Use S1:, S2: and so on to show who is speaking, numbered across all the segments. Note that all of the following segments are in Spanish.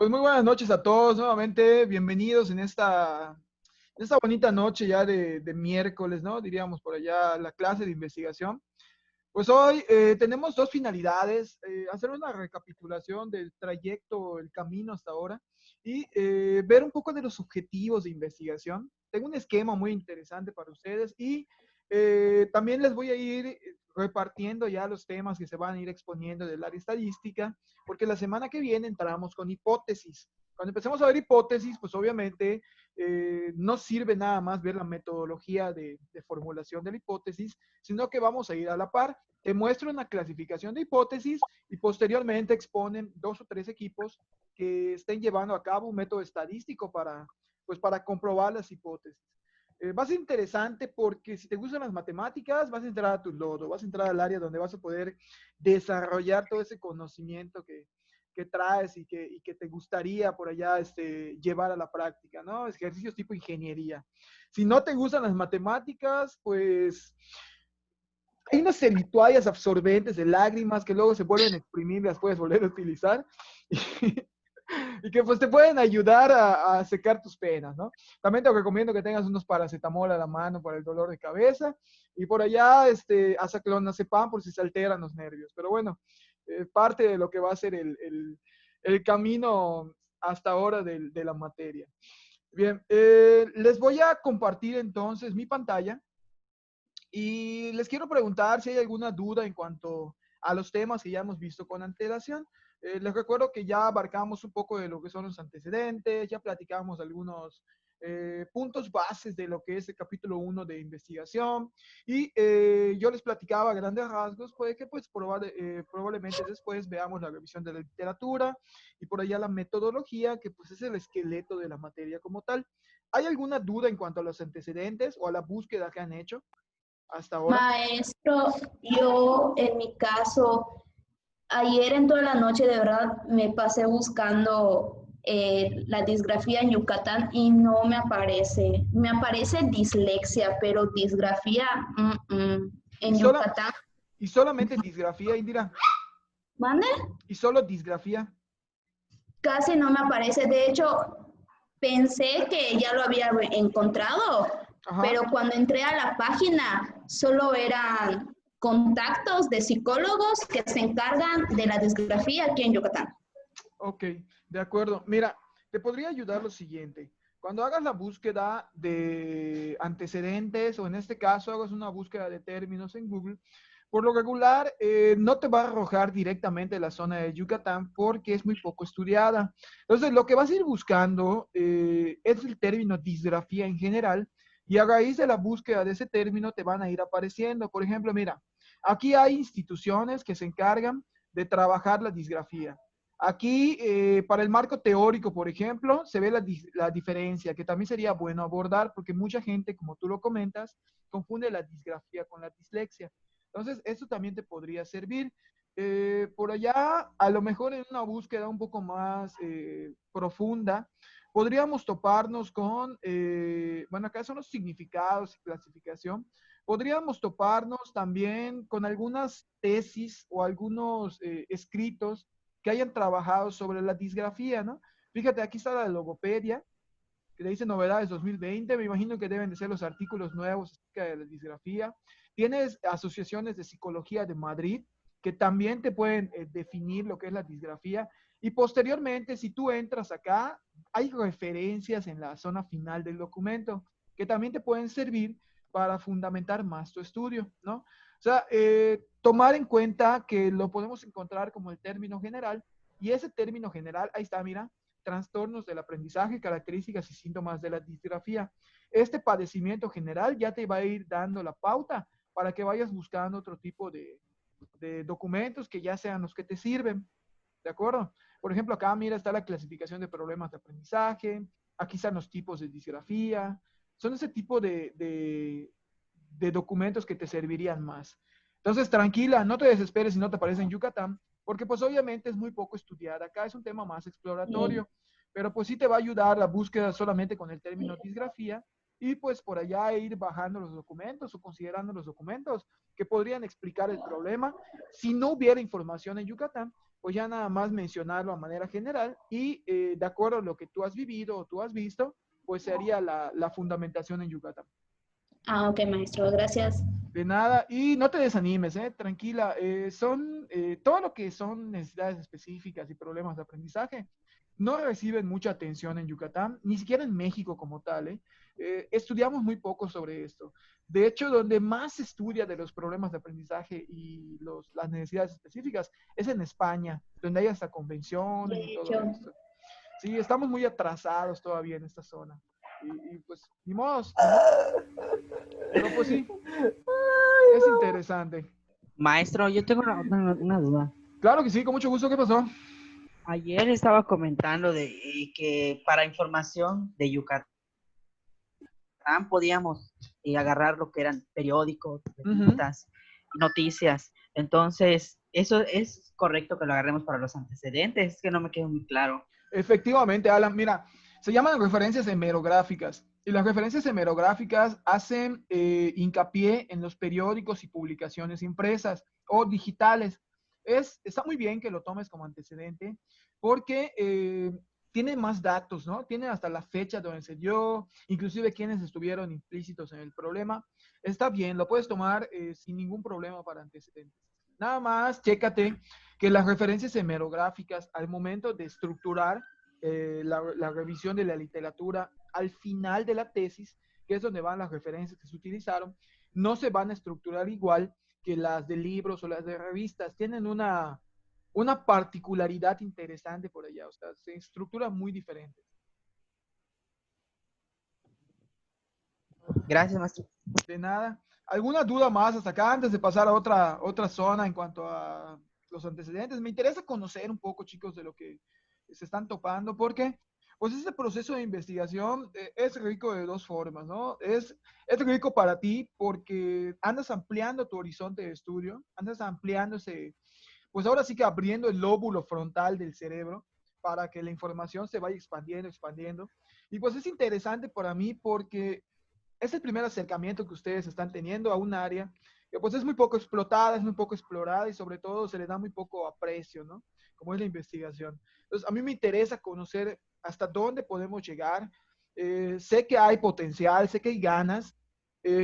S1: Pues muy buenas noches a todos nuevamente, bienvenidos en esta bonita noche ya de miércoles, ¿no? Diríamos por allá la clase de investigación. Pues hoy tenemos dos finalidades, hacer una recapitulación del trayecto, el camino hasta ahora y ver un poco de los objetivos de investigación. Tengo un esquema muy interesante para ustedes y también les voy a ir repartiendo ya los temas que se van a ir exponiendo del área estadística, porque la semana que viene entramos con hipótesis. Cuando empecemos a ver hipótesis, pues obviamente no sirve nada más ver la metodología de formulación de la hipótesis, sino que vamos a ir a la par. Te muestro una clasificación de hipótesis y posteriormente exponen dos o tres equipos que estén llevando a cabo un método estadístico pues para comprobar las hipótesis. Va a ser interesante porque si te gustan las matemáticas, vas a entrar a tu lodo, vas a entrar al área donde vas a poder desarrollar todo ese conocimiento que traes y que te gustaría por allá llevar a la práctica, ¿no? Ejercicios tipo ingeniería. Si no te gustan las matemáticas, pues hay unas semitoallas absorbentes de lágrimas que luego se vuelven a exprimir, las puedes volver a utilizar y que pues te pueden ayudar a secar tus penas, ¿no? También te recomiendo que tengas unos paracetamol a la mano para el dolor de cabeza y por allá hasta clonazepam por si se alteran los nervios. Pero bueno, parte de lo que va a ser el camino hasta ahora de la materia. Bien, les voy a compartir entonces mi pantalla y les quiero preguntar si hay alguna duda en cuanto a los temas que ya hemos visto con antelación. Les recuerdo que ya abarcamos un poco de lo que son los antecedentes, ya platicamos algunos puntos bases de lo que es el capítulo 1 de investigación y yo les platicaba a grandes rasgos, puede que pues probablemente después veamos la revisión de la literatura y por allá la metodología, que pues es el esqueleto de la materia como tal. ¿Hay alguna duda en cuanto a los antecedentes o a la búsqueda que han hecho hasta ahora?
S2: Maestro, yo en mi caso, ayer en toda la noche de verdad me pasé buscando la disgrafía en Yucatán y no me aparece. Me aparece dislexia, pero disgrafía
S1: Y,
S2: en
S1: sola,
S2: Yucatán.
S1: y solamente disgrafía, Indira.
S2: ¿Mande?
S1: Y solo disgrafía.
S2: Casi no me aparece. De hecho, pensé que ya lo había encontrado,
S1: Ajá.
S2: pero cuando entré a la página solo eran contactos de psicólogos que se encargan de la disgrafía aquí en Yucatán.
S1: Ok, de acuerdo. Mira, te podría ayudar lo siguiente. Cuando hagas la búsqueda de antecedentes, o en este caso hagas una búsqueda de términos en Google, por lo regular no te va a arrojar directamente la zona de Yucatán porque es muy poco estudiada. Entonces, lo que vas a ir buscando es el término disgrafía en general y a raíz de la búsqueda de ese término te van a ir apareciendo. Por ejemplo, mira, aquí hay instituciones que se encargan de trabajar la disgrafía. Aquí, para el marco teórico, por ejemplo, se ve la diferencia, que también sería bueno abordar, porque mucha gente, como tú lo comentas, confunde la disgrafía con la dislexia. Entonces, esto también te podría servir. Por allá, a lo mejor en una búsqueda un poco más profunda, podríamos toparnos con, bueno, acá son los significados y clasificación. Podríamos toparnos también con algunas tesis o algunos escritos que hayan trabajado sobre la disgrafía, ¿no? Fíjate, aquí está la logopedia, que le dice novedades 2020, me imagino que deben de ser los artículos nuevos acerca de la disgrafía. Tienes asociaciones de psicología de Madrid, que también te pueden definir lo que es la disgrafía. Y posteriormente, si tú entras acá, hay referencias en la zona final del documento que también te pueden servir para fundamentar más tu estudio, ¿no? O sea, tomar en cuenta que lo podemos encontrar como el término general y ese término general, ahí está, mira, trastornos del aprendizaje, características y síntomas de la disgrafía. Este padecimiento general ya te va a ir dando la pauta para que vayas buscando otro tipo de documentos que ya sean los que te sirven, ¿de acuerdo? Por ejemplo, acá mira está la clasificación de problemas de aprendizaje, aquí están los tipos de disgrafía, son ese tipo de documentos que te servirían más. Entonces, tranquila, no te desesperes si no te aparece en Yucatán, porque pues obviamente es muy poco estudiada. Acá es un tema más exploratorio, pero pues sí te va a ayudar la búsqueda solamente con el término disgrafía y pues por allá ir bajando los documentos o considerando los documentos que podrían explicar el problema si no hubiera información en Yucatán, pues ya nada más mencionarlo a manera general y de acuerdo a lo que tú has vivido o tú has visto, pues sería la fundamentación en Yucatán.
S2: Ah, ok, maestro, gracias.
S1: De nada, y no te desanimes, tranquila. Todo lo que son necesidades específicas y problemas de aprendizaje no reciben mucha atención en Yucatán, ni siquiera en México como tal. Estudiamos muy poco sobre esto. De hecho, donde más se estudia de los problemas de aprendizaje y las necesidades específicas es en España, donde hay hasta convenciones y
S2: De
S1: todo
S2: hecho,
S1: esto. Sí, estamos muy atrasados todavía en esta zona. Y pues, ni modo. Pero pues sí, es interesante.
S3: Maestro, yo tengo una duda.
S1: Claro que sí, con mucho gusto. ¿Qué pasó?
S3: Ayer estaba comentando de que para información de Yucatán podíamos agarrar lo que eran periódicos, revistas, noticias. Entonces, ¿eso es correcto que lo agarremos para los antecedentes? Es que no me quedó muy claro.
S1: Efectivamente, Alan, mira, se llaman referencias hemerográficas. Y las referencias hemerográficas hacen hincapié en los periódicos y publicaciones impresas o digitales. Está muy bien que lo tomes como antecedente porque tiene más datos, ¿no? Tiene hasta la fecha donde se dio, inclusive quienes estuvieron implícitos en el problema. Está bien, lo puedes tomar sin ningún problema para antecedentes. Nada más, chécate que las referencias hemerográficas al momento de estructurar la revisión de la literatura al final de la tesis, que es donde van las referencias que se utilizaron, no se van a estructurar igual que las de libros o las de revistas. Tienen una particularidad interesante por allá, o sea, se estructura muy diferente.
S3: Gracias, maestro.
S1: De nada. ¿Alguna duda más hasta acá antes de pasar a otra zona en cuanto a los antecedentes? Me interesa conocer un poco, chicos, de lo que se están topando, porque pues este proceso de investigación es rico de dos formas, ¿no? Es rico para ti porque andas ampliando tu horizonte de estudio, andas ampliando pues ahora sí que abriendo el lóbulo frontal del cerebro para que la información se vaya expandiendo, expandiendo. Y pues es interesante para mí porque es el primer acercamiento que ustedes están teniendo a un área que pues es muy poco explotada, es muy poco explorada y sobre todo se le da muy poco aprecio, ¿no? Como es la investigación. Entonces, a mí me interesa conocer hasta dónde podemos llegar. Sé que hay potencial, sé que hay ganas.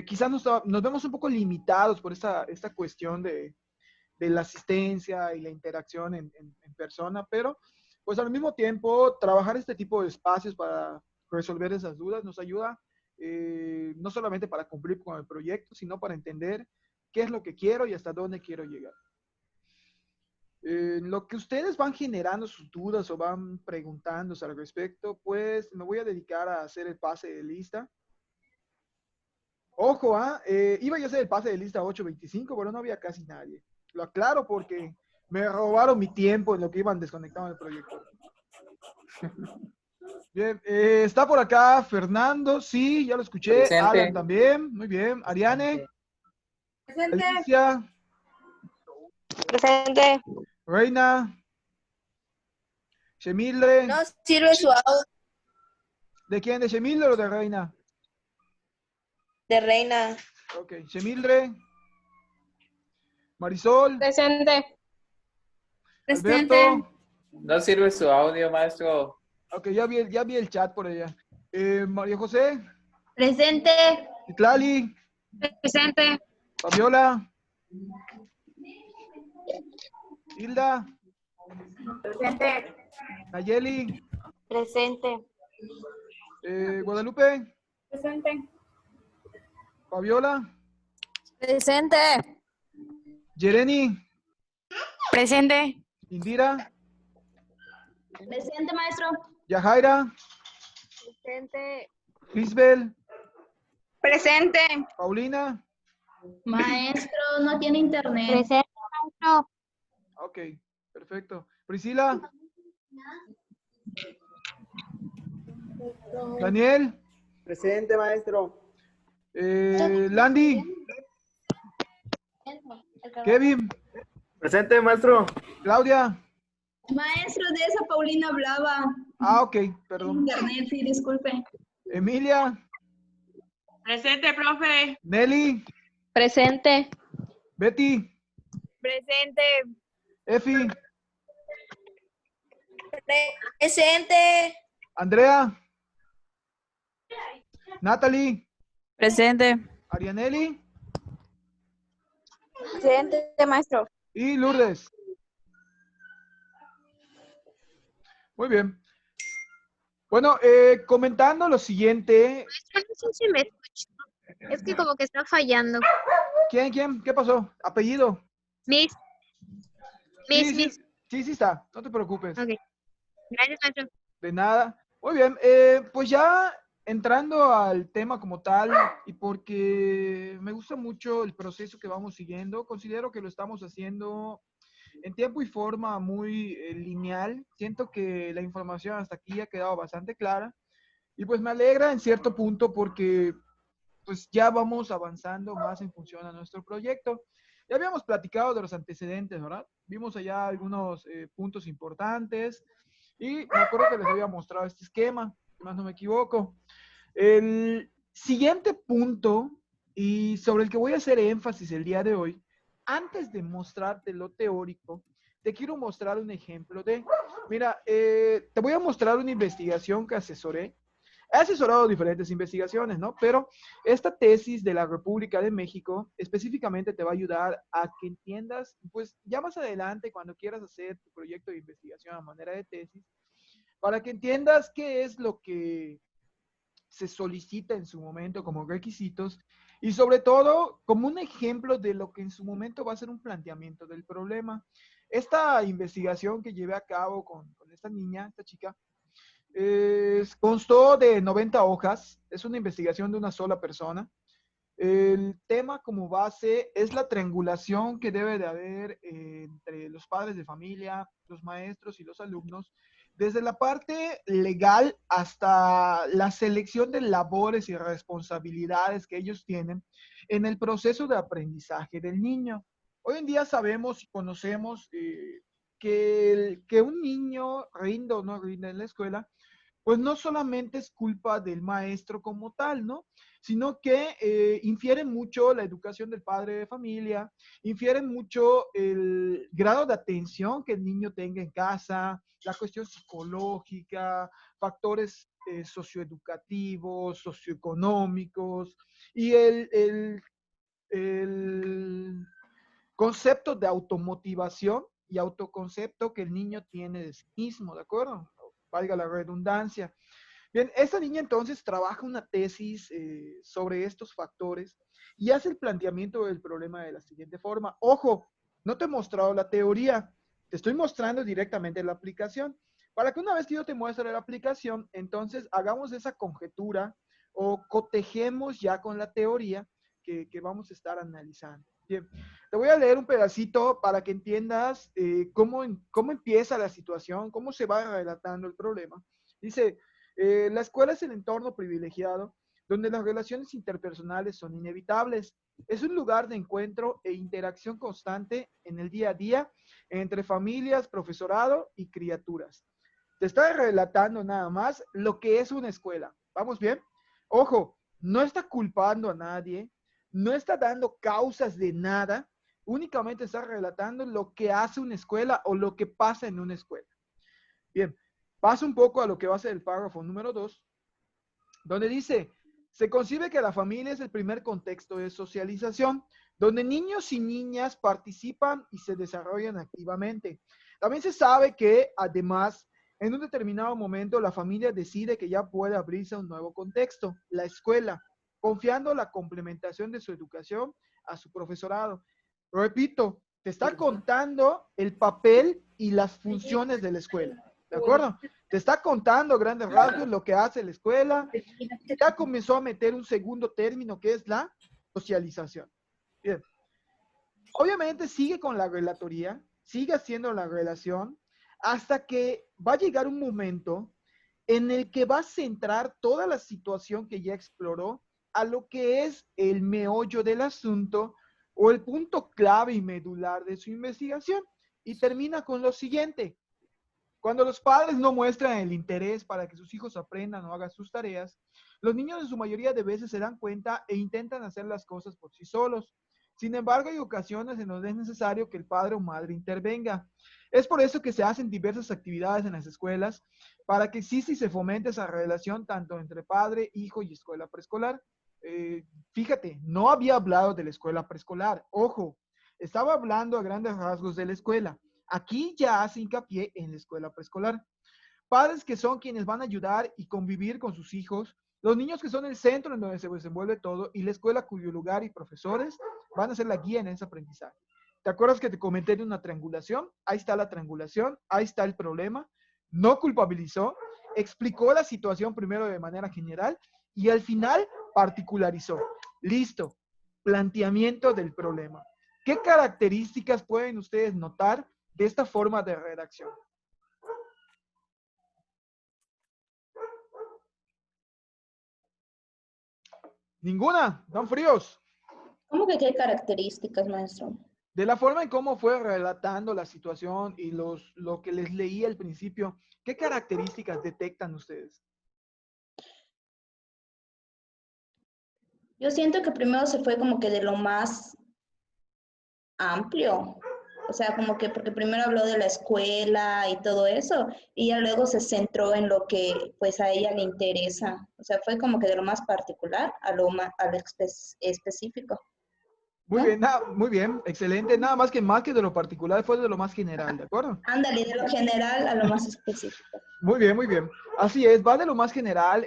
S1: Quizás nos vemos un poco limitados por esta cuestión de la asistencia y la interacción en persona, pero pues al mismo tiempo trabajar este tipo de espacios para resolver esas dudas nos ayuda no solamente para cumplir con el proyecto, sino para entender qué es lo que quiero y hasta dónde quiero llegar. Lo que ustedes van generando sus dudas o van preguntándose al respecto, pues me voy a dedicar a hacer el pase de lista. Ojo, iba yo a hacer el pase de lista 825, pero no había casi nadie. Lo aclaro porque me robaron mi tiempo en lo que iban desconectando el proyector. Bien, está por acá Fernando, sí, ya lo escuché.
S4: Presente.
S1: Alan también, muy bien. Ariane.
S5: Presente.
S1: Alicia.
S5: Presente.
S1: Reina. Shemildre.
S5: No sirve su audio
S1: ¿De quién? ¿De Shemildre o de Reina?
S5: de Reina.
S1: Ok, Shemildre. Marisol.
S5: Presente.
S1: Alberto.
S4: No sirve su audio, maestro.
S1: Ok, ya vi el chat por allá. María José.
S2: Presente.
S1: Itlali.
S5: Presente.
S1: Fabiola. Hilda.
S5: Presente.
S1: Nayeli.
S5: Presente.
S1: Guadalupe.
S5: Presente.
S1: Fabiola.
S5: Presente.
S1: Yereni.
S5: Presente.
S1: Indira.
S2: Presente, maestro.
S1: Yajaira.
S5: Presente.
S1: Lisbel.
S5: Presente.
S1: Paulina.
S2: Maestro, no tiene internet.
S5: Presente, maestro.
S1: Ok, perfecto. Priscila. Daniel.
S6: Presente, maestro.
S1: Landy. Kevin.
S6: Presente, maestro.
S1: Claudia.
S2: Maestro, de esa Paulina hablaba.
S1: Ok, perdón.
S2: Internet, sí, disculpe.
S1: Emilia.
S5: Presente, profe.
S1: Nelly.
S5: Presente.
S1: Betty.
S5: Presente.
S1: Efi.
S5: Presente.
S1: Andrea, Natalie,
S5: Presente.
S1: Arianeli
S5: Presente, maestro.
S1: y Lourdes. Muy bien. Bueno, comentando lo siguiente.
S7: No sé si me escucho. Es que como que está fallando.
S1: ¿Quién? ¿Qué pasó? ¿Apellido?
S7: Miss.
S1: Sí,
S7: Miss.
S1: sí está. No te preocupes.
S7: Ok. Gracias, maestro.
S1: De nada. Muy bien, pues ya entrando al tema como tal, y porque me gusta mucho el proceso que vamos siguiendo, considero que lo estamos haciendo en tiempo y forma muy lineal. Siento que la información hasta aquí ha quedado bastante clara y pues me alegra en cierto punto porque pues ya vamos avanzando más en función a nuestro proyecto. Ya habíamos platicado de los antecedentes, ¿verdad? Vimos allá algunos puntos importantes y me acuerdo que les había mostrado este esquema, si más no me equivoco. El siguiente punto y sobre el que voy a hacer énfasis el día de hoy, antes de mostrarte lo teórico, te quiero mostrar un ejemplo de, mira, te voy a mostrar una investigación que asesoré. He asesorado diferentes investigaciones, ¿no? Pero esta tesis de la República de México específicamente te va a ayudar a que entiendas, pues ya más adelante, cuando quieras hacer tu proyecto de investigación a manera de tesis, para que entiendas qué es lo que se solicita en su momento como requisitos y sobre todo como un ejemplo de lo que en su momento va a ser un planteamiento del problema. Esta investigación que llevé a cabo con esta niña, esta chica, constó de 90 hojas, es una investigación de una sola persona. El tema como base es la triangulación que debe de haber entre los padres de familia, los maestros y los alumnos, desde la parte legal hasta la selección de labores y responsabilidades que ellos tienen en el proceso de aprendizaje del niño. Hoy en día sabemos y conocemos que un niño rinda o no rinda en la escuela, pues no solamente es culpa del maestro como tal, ¿no? Sino que infiere mucho la educación del padre de familia, infiere mucho el grado de atención que el niño tenga en casa, la cuestión psicológica, factores socioeducativos, socioeconómicos y el concepto de automotivación y autoconcepto que el niño tiene de sí mismo, ¿de acuerdo? Valga la redundancia. Bien, esta niña entonces trabaja una tesis sobre estos factores y hace el planteamiento del problema de la siguiente forma. Ojo, no te he mostrado la teoría, te estoy mostrando directamente la aplicación. Para que una vez que yo te muestre la aplicación, entonces hagamos esa conjetura o cotejemos ya con la teoría que vamos a estar analizando. Bien, te voy a leer un pedacito para que entiendas cómo empieza la situación, cómo se va relatando el problema. Dice, la escuela es el entorno privilegiado donde las relaciones interpersonales son inevitables. Es un lugar de encuentro e interacción constante en el día a día entre familias, profesorado y criaturas. Te está relatando nada más lo que es una escuela. ¿Vamos bien? Ojo, no está culpando a nadie, no está dando causas de nada, únicamente está relatando lo que hace una escuela o lo que pasa en una escuela. Bien, paso un poco a lo que va a ser el párrafo número 2, donde dice, se concibe que la familia es el primer contexto de socialización, donde niños y niñas participan y se desarrollan activamente. También se sabe que, además, en un determinado momento la familia decide que ya puede abrirse a un nuevo contexto, la escuela, confiando la complementación de su educación a su profesorado. Repito, te está contando el papel y las funciones de la escuela, ¿de acuerdo? Te está contando grandes rasgos lo que hace la escuela. Ya comenzó a meter un segundo término que es la socialización. Bien. Obviamente sigue con la relatoría, sigue haciendo la relación, hasta que va a llegar un momento en el que va a centrar toda la situación que ya exploró a lo que es el meollo del asunto o el punto clave y medular de su investigación. Y termina con lo siguiente. Cuando los padres no muestran el interés para que sus hijos aprendan o hagan sus tareas, los niños en su mayoría de veces se dan cuenta e intentan hacer las cosas por sí solos. Sin embargo, hay ocasiones en donde es necesario que el padre o madre intervenga. Es por eso que se hacen diversas actividades en las escuelas para que exista y se fomente esa relación tanto entre padre, hijo y escuela preescolar. Fíjate, no había hablado de la escuela preescolar. Ojo, estaba hablando a grandes rasgos de la escuela. Aquí ya hace hincapié en la escuela preescolar. Padres que son quienes van a ayudar y convivir con sus hijos, los niños que son el centro en donde se desenvuelve todo y la escuela cuyo lugar y profesores van a ser la guía en ese aprendizaje. ¿Te acuerdas que te comenté de una triangulación? Ahí está la triangulación, ahí está el problema. No culpabilizó, explicó la situación primero de manera general y al final particularizó. Listo, planteamiento del problema. ¿Qué características pueden ustedes notar de esta forma de redacción? Ninguna, están fríos.
S2: ¿Cómo que qué características, maestro?
S1: De la forma en cómo fue relatando la situación y lo que les leí al principio, ¿qué características detectan ustedes?
S2: Yo siento que primero se fue como que de lo más amplio, o sea, como que porque primero habló de la escuela y todo eso, y ya luego se centró en lo que pues a ella le interesa, o sea, fue como que de lo más particular a lo específico,
S1: Muy
S2: ¿no?
S1: bien, muy bien, excelente. Nada más que de lo particular fue de lo más general, ¿de acuerdo?
S2: Ándale, de lo general a lo más específico.
S1: Muy bien, muy bien. Así es, va de lo más general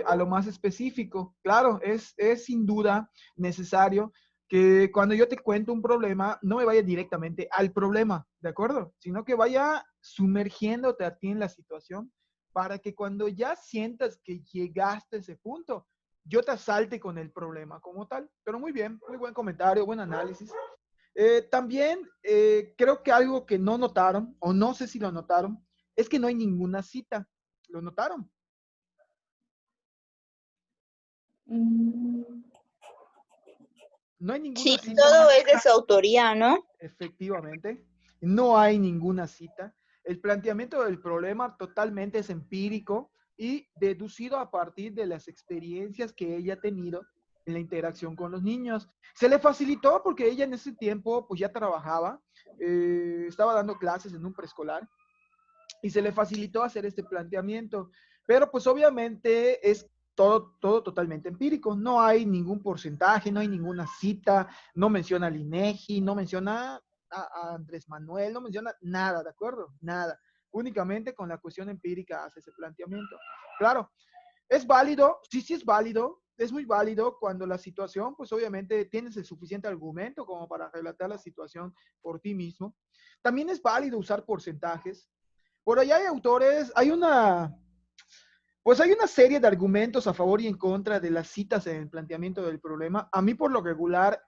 S1: a lo más específico. Claro, es sin duda necesario que cuando yo te cuento un problema, no me vaya directamente al problema, ¿de acuerdo? Sino que vaya sumergiéndote a ti en la situación para que cuando ya sientas que llegaste a ese punto, yo te salte con el problema como tal. Pero muy bien, muy buen comentario, buen análisis. También creo que algo que no notaron, o no sé si lo notaron, es que no hay ninguna cita. ¿Lo notaron?
S2: Mm,
S1: No hay ninguna
S5: Sí,
S1: cita,
S5: todo es de su autoría, ¿no?
S1: efectivamente. No hay ninguna cita. El planteamiento del problema totalmente es empírico y deducido a partir de las experiencias que ella ha tenido en la interacción con los niños. Se le facilitó porque ella en ese tiempo pues ya trabajaba, estaba dando clases en un preescolar y se le facilitó hacer este planteamiento. Pero pues obviamente es todo totalmente empírico. No hay ningún porcentaje, no hay ninguna cita, no menciona al INEGI, no menciona a Andrés Manuel, no menciona nada, ¿de acuerdo? Nada. Únicamente con la cuestión empírica hace ese planteamiento. Claro, es válido, sí es válido, es muy válido cuando la situación, pues obviamente tienes el suficiente argumento como para relatar la situación por ti mismo. También es válido usar porcentajes, por allá hay autores, pues hay una serie de argumentos a favor y en contra de las citas en el planteamiento del problema. A mí por lo regular,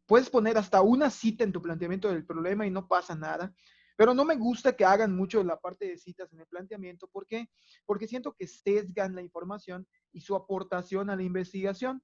S1: puedes poner hasta una cita en tu planteamiento del problema y no pasa nada. Pero no me gusta que hagan mucho la parte de citas en el planteamiento. ¿Por qué? Porque siento que sesgan la información y su aportación a la investigación.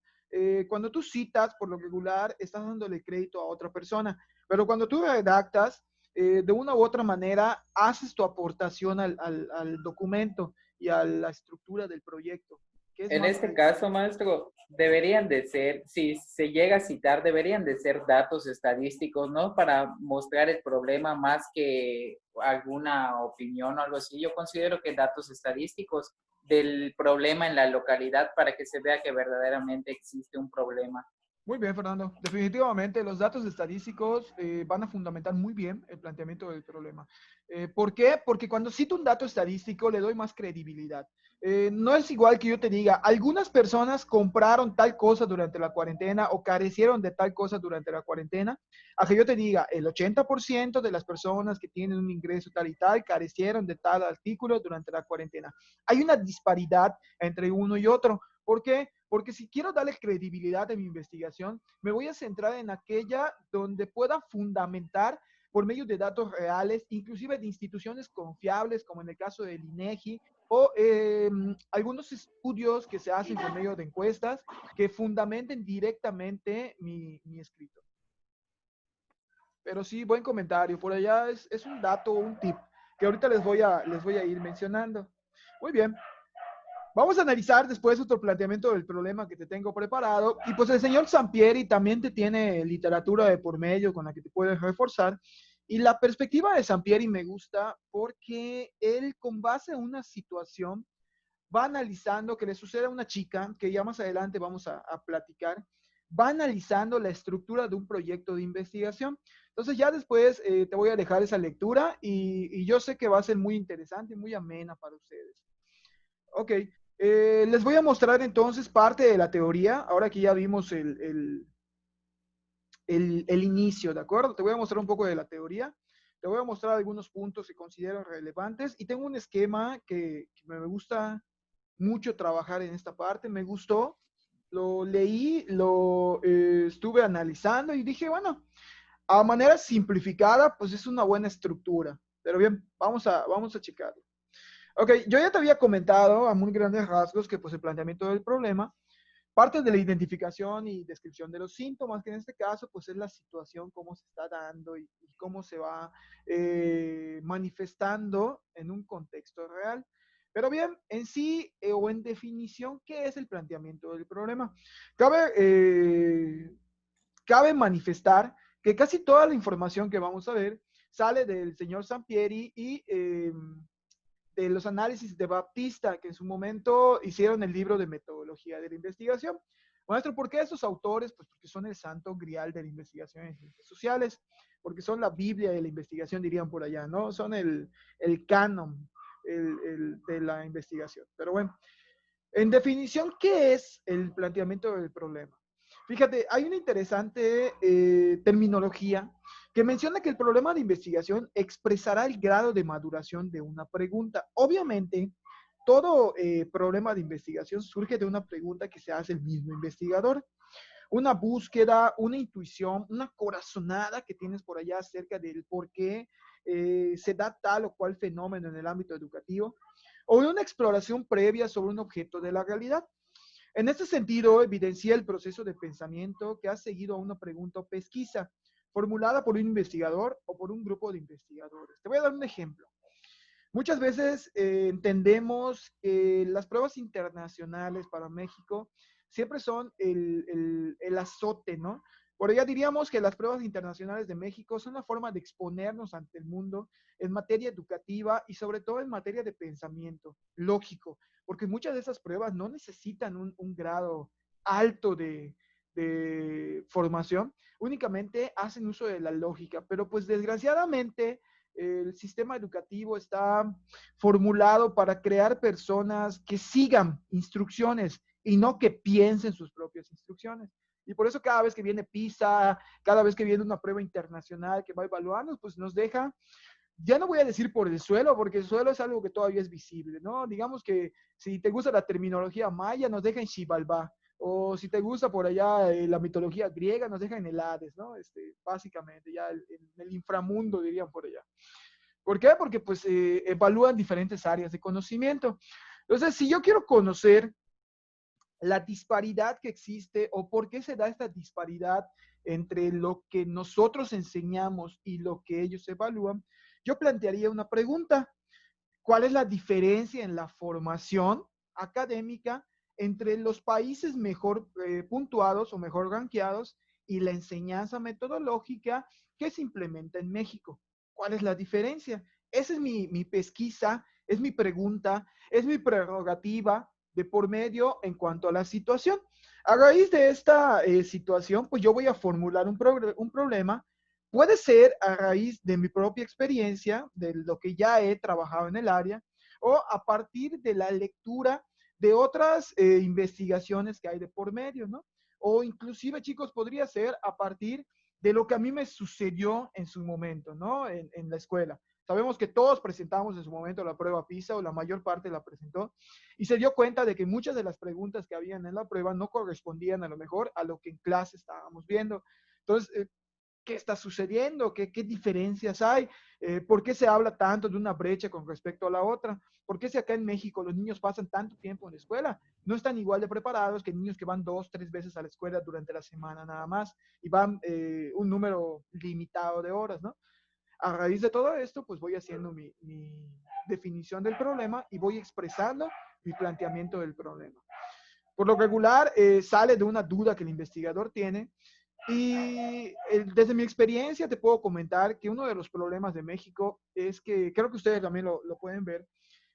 S1: Cuando tú citas, por lo regular, estás dándole crédito a otra persona. Pero cuando tú redactas, de una u otra manera, haces tu aportación al documento y a la estructura del proyecto. Que es
S4: En
S1: más
S4: este caso, maestro, deberían de ser, si se llega a citar, deberían de ser datos estadísticos, ¿no? Para mostrar el problema más que alguna opinión o algo así. Yo considero que datos estadísticos del problema en la localidad para que se vea que verdaderamente existe un problema.
S1: Muy bien, Fernando. Definitivamente los datos estadísticos van a fundamentar muy bien el planteamiento del problema. ¿Por qué? Porque cuando cito un dato estadístico le doy más credibilidad. No es igual que yo te diga, algunas personas compraron tal cosa durante la cuarentena o carecieron de tal cosa durante la cuarentena, a que yo te diga, el 80% de las personas que tienen un ingreso tal y tal carecieron de tal artículo durante la cuarentena. Hay una disparidad entre uno y otro. ¿Por qué? Porque si quiero darle credibilidad a mi investigación, me voy a centrar en aquella donde pueda fundamentar por medio de datos reales, inclusive de instituciones confiables, como en el caso del INEGI, o algunos estudios que se hacen por medio de encuestas que fundamenten directamente mi escrito. Pero sí, buen comentario. Por allá es un dato, un tip que ahorita les voy a ir mencionando. Muy bien. Vamos a analizar después otro planteamiento del problema que te tengo preparado. Y pues el señor Sampieri también te tiene literatura de por medio con la que te puedes reforzar. Y la perspectiva de Sampieri me gusta porque él, con base en una situación, va analizando que le sucede a una chica, que ya más adelante vamos a platicar, va analizando la estructura de un proyecto de investigación. Entonces ya después te voy a dejar esa lectura y yo sé que va a ser muy interesante y muy amena para ustedes. Ok, les voy a mostrar entonces parte de la teoría, ahora que ya vimos el inicio, ¿de acuerdo? Te voy a mostrar un poco de la teoría, te voy a mostrar algunos puntos que considero relevantes y tengo un esquema que me gusta mucho trabajar en esta parte, me gustó, lo leí, lo estuve analizando y dije, bueno, a manera simplificada, pues es una buena estructura, pero bien, vamos a checarlo. Ok, yo ya te había comentado a muy grandes rasgos que pues el planteamiento del problema parte de la identificación y descripción de los síntomas, que en este caso pues es la situación, cómo se está dando y cómo se va manifestando en un contexto real. Pero bien, en sí o en definición, ¿qué es el planteamiento del problema? Cabe manifestar que casi toda la información que vamos a ver sale del señor Sampieri y de los análisis de Baptista, que en su momento hicieron el libro de metodología de la investigación. Maestro, ¿por qué estos autores? Pues porque son el santo grial de la investigación en ciencias sociales, porque son la Biblia de la investigación, dirían por allá, ¿no? Son el canon de la investigación. Pero bueno, en definición, ¿qué es el planteamiento del problema? Fíjate, hay una interesante terminología que menciona que el problema de investigación expresará el grado de maduración de una pregunta. Obviamente, todo problema de investigación surge de una pregunta que se hace el mismo investigador. Una búsqueda, una intuición, una corazonada que tienes por allá acerca del por qué se da tal o cual fenómeno en el ámbito educativo, o una exploración previa sobre un objeto de la realidad. En este sentido, evidencia el proceso de pensamiento que ha seguido a una pregunta o pesquisa formulada por un investigador o por un grupo de investigadores. Te voy a dar un ejemplo. Muchas veces entendemos que las pruebas internacionales para México siempre son el azote, ¿no? Por ello diríamos que las pruebas internacionales de México son una forma de exponernos ante el mundo en materia educativa y sobre todo en materia de pensamiento lógico, porque muchas de esas pruebas no necesitan un grado alto de formación, únicamente hacen uso de la lógica, pero pues desgraciadamente el sistema educativo está formulado para crear personas que sigan instrucciones y no que piensen sus propias instrucciones. Y por eso cada vez que viene PISA, cada vez que viene una prueba internacional que va a evaluarnos, pues nos deja, ya no voy a decir por el suelo, porque el suelo es algo que todavía es visible, ¿no? Digamos que si te gusta la terminología maya, nos deja en Xibalbá. O si te gusta por allá la mitología griega, nos deja en el Hades, ¿no? Básicamente, ya en el inframundo, dirían por allá. ¿Por qué? Porque pues evalúan diferentes áreas de conocimiento. Entonces, si yo quiero conocer la disparidad que existe o por qué se da esta disparidad entre lo que nosotros enseñamos y lo que ellos evalúan, yo plantearía una pregunta. ¿Cuál es la diferencia en la formación académica entre los países mejor puntuados o mejor rankeados y la enseñanza metodológica que se implementa en México? ¿Cuál es la diferencia? Esa es mi pesquisa, es mi pregunta, es mi prerrogativa de por medio en cuanto a la situación. A raíz de esta situación, pues yo voy a formular un problema. Puede ser a raíz de mi propia experiencia, de lo que ya he trabajado en el área, o a partir de la lectura de otras investigaciones que hay de por medio, ¿no? O inclusive, chicos, podría ser a partir de lo que a mí me sucedió en su momento, ¿no? En la escuela. Sabemos que todos presentamos en su momento la prueba PISA o la mayor parte la presentó y se dio cuenta de que muchas de las preguntas que habían en la prueba no correspondían a lo mejor a lo que en clase estábamos viendo. Entonces, ¿qué está sucediendo? ¿Qué diferencias hay? ¿Por qué se habla tanto de una brecha con respecto a la otra? ¿Por qué si acá en México los niños pasan tanto tiempo en la escuela? No están igual de preparados que niños que van 2, 3 veces a la escuela durante la semana nada más y van un número limitado de horas, ¿no? A raíz de todo esto, pues voy haciendo mi definición del problema y voy expresando y planteamiento del problema. Por lo regular, sale de una duda que el investigador tiene. Y desde mi experiencia te puedo comentar que uno de los problemas de México es que, creo que ustedes también lo pueden ver,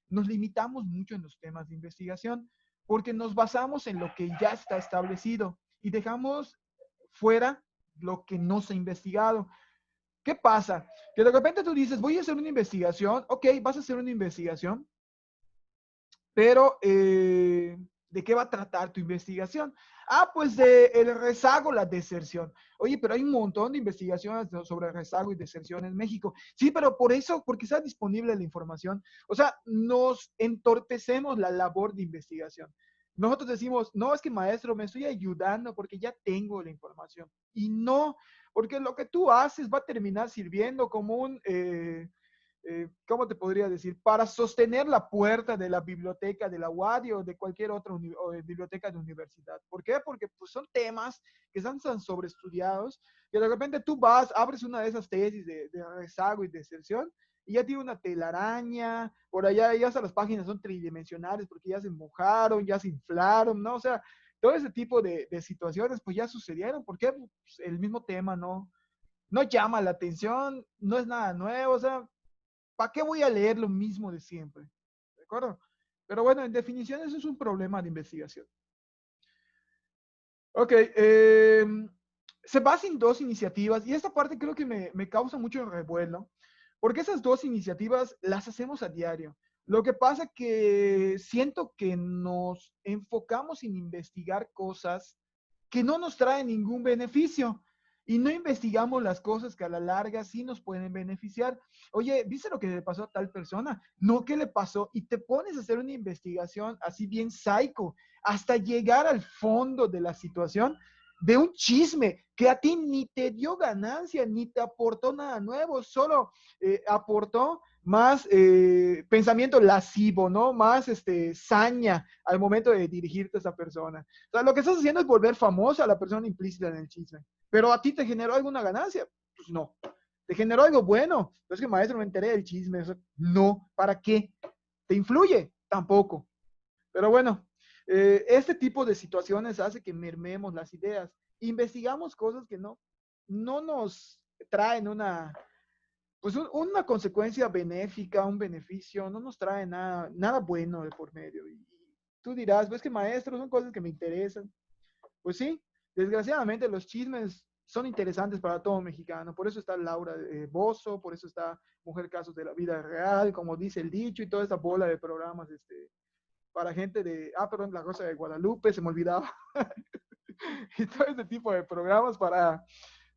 S1: nos limitamos mucho en los temas de investigación porque nos basamos en lo que ya está establecido y dejamos fuera lo que no se ha investigado. ¿Qué pasa? Que de repente tú dices, voy a hacer una investigación, ok, vas a hacer una investigación, pero ¿de qué va a tratar tu investigación? Ah, pues de el rezago, la deserción. Oye, pero hay un montón de investigaciones sobre rezago y deserción en México. Sí, pero por eso, porque está disponible la información. O sea, nos entorpecemos la labor de investigación. Nosotros decimos, no, es que maestro, me estoy ayudando porque ya tengo la información. Y no, porque lo que tú haces va a terminar sirviendo como un... ¿cómo te podría decir? Para sostener la puerta de la biblioteca de la UADY o de cualquier otra biblioteca de universidad. ¿Por qué? Porque pues, son temas que están tan sobreestudiados que de repente tú vas, abres una de esas tesis de rezago y deserción y ya tiene una telaraña, por allá ya hasta las páginas son tridimensionales porque ya se mojaron, ya se inflaron, ¿no? O sea, todo ese tipo de situaciones pues ya sucedieron. ¿Por qué? Pues, el mismo tema no llama la atención, no es nada nuevo, o sea, ¿para qué voy a leer lo mismo de siempre? ¿De acuerdo? Pero bueno, en definición, eso es un problema de investigación. Ok, se basa en dos iniciativas y esta parte creo que me causa mucho revuelo, porque esas dos iniciativas las hacemos a diario. Lo que pasa que siento que nos enfocamos en investigar cosas que no nos traen ningún beneficio y no investigamos las cosas que a la larga sí nos pueden beneficiar. Oye, ¿viste lo que le pasó a tal persona? No, ¿qué le pasó? Y te pones a hacer una investigación así bien psycho hasta llegar al fondo de la situación de un chisme que a ti ni te dio ganancia, ni te aportó nada nuevo, solo aportó más pensamiento lascivo, ¿no? Más saña al momento de dirigirte a esa persona. O sea, lo que estás haciendo es volver famosa a la persona implícita en el chisme. Pero a ti te generó alguna ganancia. Pues no. ¿Te generó algo bueno? Pero es que maestro, me enteré del chisme. O sea, no. ¿Para qué? ¿Te influye? Tampoco. Pero bueno, este tipo de situaciones hace que mermemos las ideas. Investigamos cosas que no nos traen pues una consecuencia benéfica, un beneficio, no nos trae nada bueno de por medio. Y tú dirás, pues que maestro, son cosas que me interesan. Pues sí, desgraciadamente los chismes son interesantes para todo mexicano. Por eso está Laura Bozzo, por eso está Mujer Casos de la Vida Real, como dice el dicho, y toda esta bola de programas para gente perdón, La Rosa de Guadalupe, se me olvidaba. Y todo este tipo de programas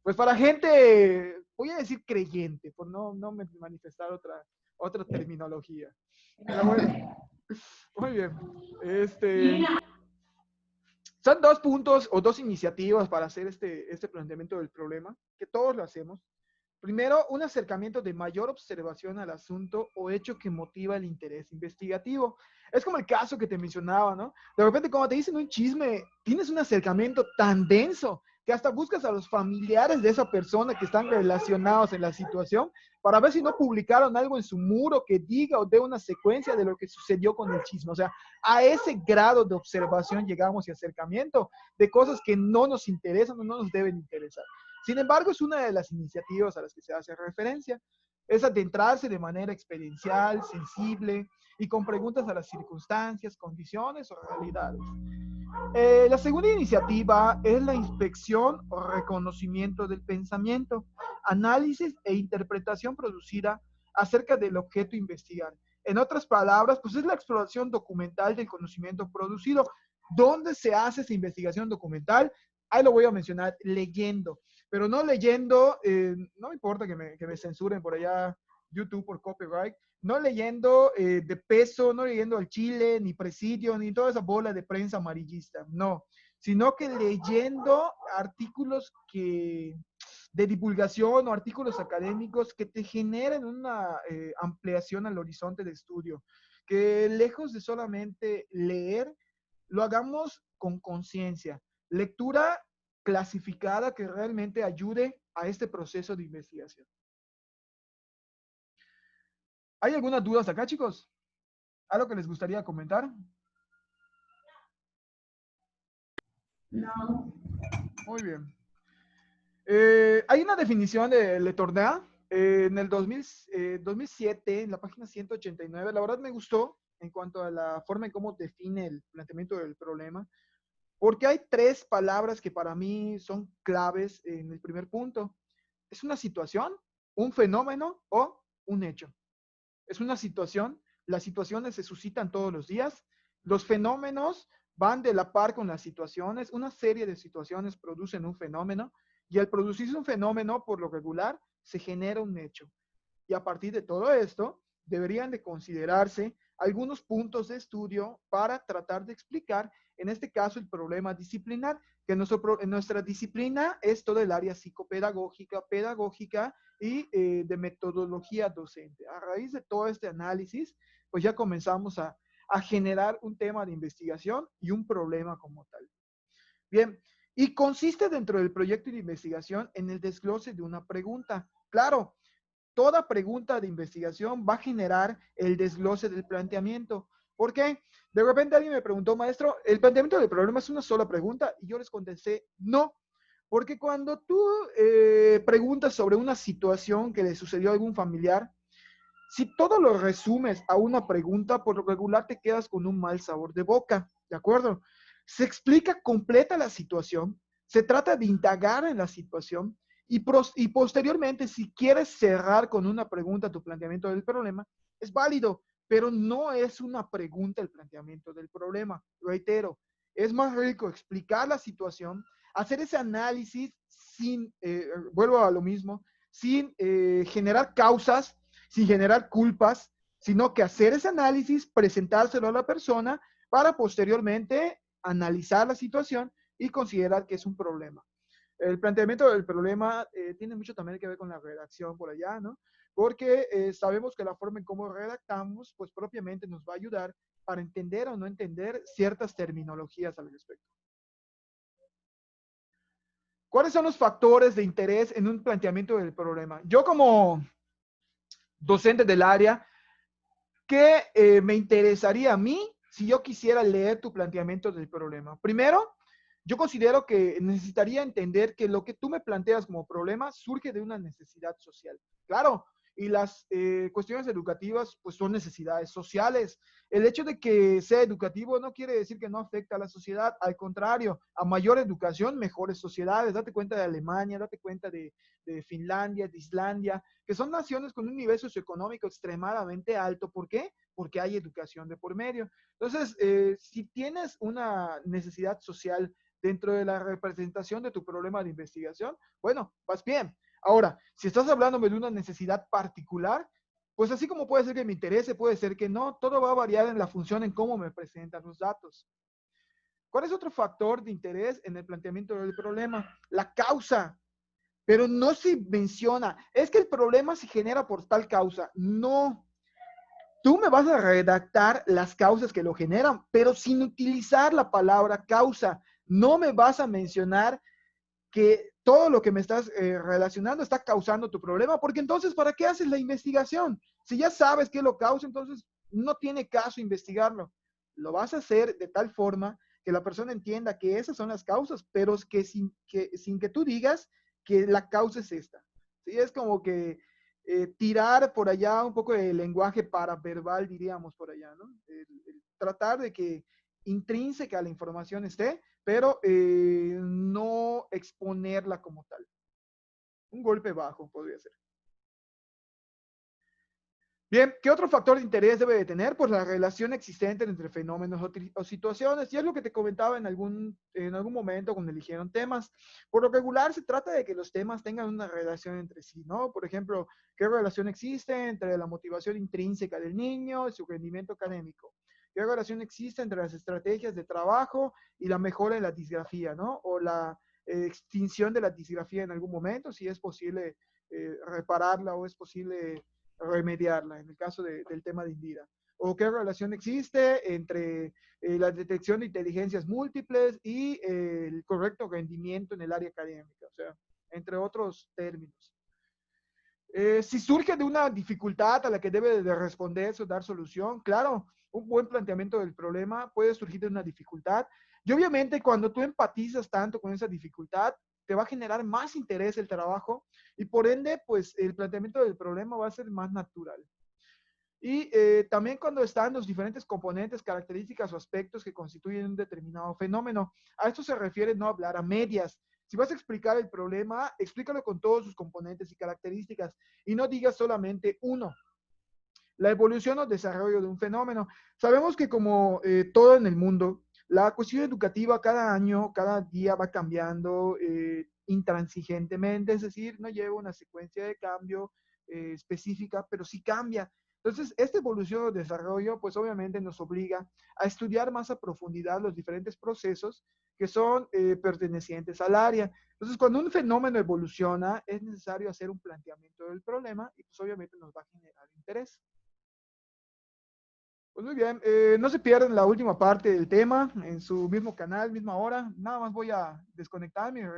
S1: pues para gente, voy a decir creyente, por no manifestar otra terminología. Pero bueno, muy bien. Son dos puntos o dos iniciativas para hacer este planteamiento del problema, que todos lo hacemos. Primero, un acercamiento de mayor observación al asunto o hecho que motiva el interés investigativo. Es como el caso que te mencionaba, ¿no? De repente, como te dicen un chisme, tienes un acercamiento tan denso que hasta buscas a los familiares de esa persona que están relacionados en la situación para ver si no publicaron algo en su muro que diga o dé una secuencia de lo que sucedió con el chisme. O sea, a ese grado de observación llegamos y acercamiento de cosas que no nos interesan o no nos deben interesar. Sin embargo, es una de las iniciativas a las que se hace referencia, es adentrarse de manera experiencial, sensible y con preguntas a las circunstancias, condiciones o realidades. La segunda iniciativa es la inspección o reconocimiento del pensamiento, análisis e interpretación producida acerca del objeto a investigar. En otras palabras, pues es la exploración documental del conocimiento producido. ¿Dónde se hace esa investigación documental? Ahí lo voy a mencionar, leyendo. Pero no leyendo, no me importa que me censuren por allá YouTube por copyright, no leyendo de peso, no leyendo al Chile, ni Presidio, ni toda esa bola de prensa amarillista, no, sino que leyendo artículos de divulgación o artículos académicos que te generen una ampliación al horizonte de estudio, que lejos de solamente leer, lo hagamos con conciencia. Lectura clasificada que realmente ayude a este proceso de investigación. ¿Hay algunas dudas acá, chicos? ¿Algo que les gustaría comentar?
S2: No.
S1: Muy bien. Hay una definición de Le Tourneur en el 2007, en la página 189. La verdad me gustó en cuanto a la forma en cómo define el planteamiento del problema, porque hay tres palabras que para mí son claves en el primer punto. Es una situación, un fenómeno o un hecho. Es una situación, las situaciones se suscitan todos los días, los fenómenos van de la par con las situaciones, una serie de situaciones producen un fenómeno y al producirse un fenómeno, por lo regular, se genera un hecho. Y a partir de todo esto, deberían de considerarse algunos puntos de estudio para tratar de explicar, en este caso, el problema disciplinar, que en nuestra disciplina es todo el área psicopedagógica, pedagógica y de metodología docente. A raíz de todo este análisis, pues ya comenzamos a generar un tema de investigación y un problema como tal. Bien, y consiste dentro del proyecto de investigación en el desglose de una pregunta. Claro, toda pregunta de investigación va a generar el desglose del planteamiento. ¿Por qué? De repente alguien me preguntó, maestro, ¿el planteamiento del problema es una sola pregunta? Y yo les contesté, no. Porque cuando tú preguntas sobre una situación que le sucedió a algún familiar, si todo lo resumes a una pregunta, por lo regular te quedas con un mal sabor de boca, ¿de acuerdo? Se explica completa la situación, se trata de indagar en la situación y posteriormente, si quieres cerrar con una pregunta tu planteamiento del problema, es válido, pero no es una pregunta el planteamiento del problema. Reitero, es más rico explicar la situación, hacer ese análisis sin, vuelvo a lo mismo, sin generar causas, sin generar culpas, sino que hacer ese análisis, presentárselo a la persona para posteriormente analizar la situación y considerar que es un problema. El planteamiento del problema tiene mucho también que ver con la redacción por allá, ¿no? Porque sabemos que la forma en cómo redactamos, pues propiamente nos va a ayudar para entender o no entender ciertas terminologías al respecto. ¿Cuáles son los factores de interés en un planteamiento del problema? Yo como docente del área, ¿qué me interesaría a mí si yo quisiera leer tu planteamiento del problema? Primero, yo considero que necesitaría entender que lo que tú me planteas como problema surge de una necesidad social. Claro, y las cuestiones educativas pues son necesidades sociales. El hecho de que sea educativo no quiere decir que no afecta a la sociedad, al contrario, a mayor educación, mejores sociedades. Date cuenta de Alemania, date cuenta de Finlandia, de Islandia, que son naciones con un nivel socioeconómico extremadamente alto. ¿Por qué? Porque hay educación de por medio. Entonces, si tienes una necesidad social dentro de la representación de tu problema de investigación, bueno, vas bien. Ahora, si estás hablándome de una necesidad particular, pues así como puede ser que me interese, puede ser que no, todo va a variar en la función en cómo me presentan los datos. ¿Cuál es otro factor de interés en el planteamiento del problema? La causa. Pero no se menciona, es que el problema se genera por tal causa. No, tú me vas a redactar las causas que lo generan, pero sin utilizar la palabra causa. No me vas a mencionar que todo lo que me estás relacionando está causando tu problema, porque entonces, ¿para qué haces la investigación? Si ya sabes qué lo causa, entonces no tiene caso investigarlo. Lo vas a hacer de tal forma que la persona entienda que esas son las causas, pero es que sin que tú digas que la causa es esta. ¿Sí? Es como que tirar por allá un poco de lenguaje paraverbal, diríamos por allá, ¿no? El tratar de que intrínseca la información esté, pero no exponerla como tal. Un golpe bajo podría ser. Bien, ¿qué otro factor de interés debe de tener? Pues la relación existente entre fenómenos o situaciones. Y es lo que te comentaba en algún momento cuando eligieron temas. Por lo regular se trata de que los temas tengan una relación entre sí, ¿no? Por ejemplo, ¿qué relación existe entre la motivación intrínseca del niño y su rendimiento académico? ¿Qué relación existe entre las estrategias de trabajo y la mejora en la disgrafía, ¿no? O la extinción de la disgrafía en algún momento, si es posible repararla o es posible remediarla, en el caso del tema de Indira. ¿O qué relación existe entre la detección de inteligencias múltiples y el correcto rendimiento en el área académica? O sea, entre otros términos. Si surge de una dificultad a la que debe de responderse o dar solución, claro, un buen planteamiento del problema puede surgir de una dificultad. Y obviamente cuando tú empatizas tanto con esa dificultad, te va a generar más interés el trabajo y por ende, pues el planteamiento del problema va a ser más natural. Y también cuando están los diferentes componentes, características o aspectos que constituyen un determinado fenómeno. A esto se refiere no hablar a medias. Si vas a explicar el problema, explícalo con todos sus componentes y características y no digas solamente uno. La evolución o desarrollo de un fenómeno. Sabemos que como todo en el mundo, la cuestión educativa cada año, cada día va cambiando intransigentemente, es decir, no lleva una secuencia de cambio específica, pero sí cambia. Entonces, esta evolución o desarrollo, pues obviamente nos obliga a estudiar más a profundidad los diferentes procesos que son pertenecientes al área. Entonces, cuando un fenómeno evoluciona, es necesario hacer un planteamiento del problema y pues obviamente nos va a generar interés. Pues muy bien, no se pierdan la última parte del tema en su mismo canal, misma hora. Nada más voy a desconectarme y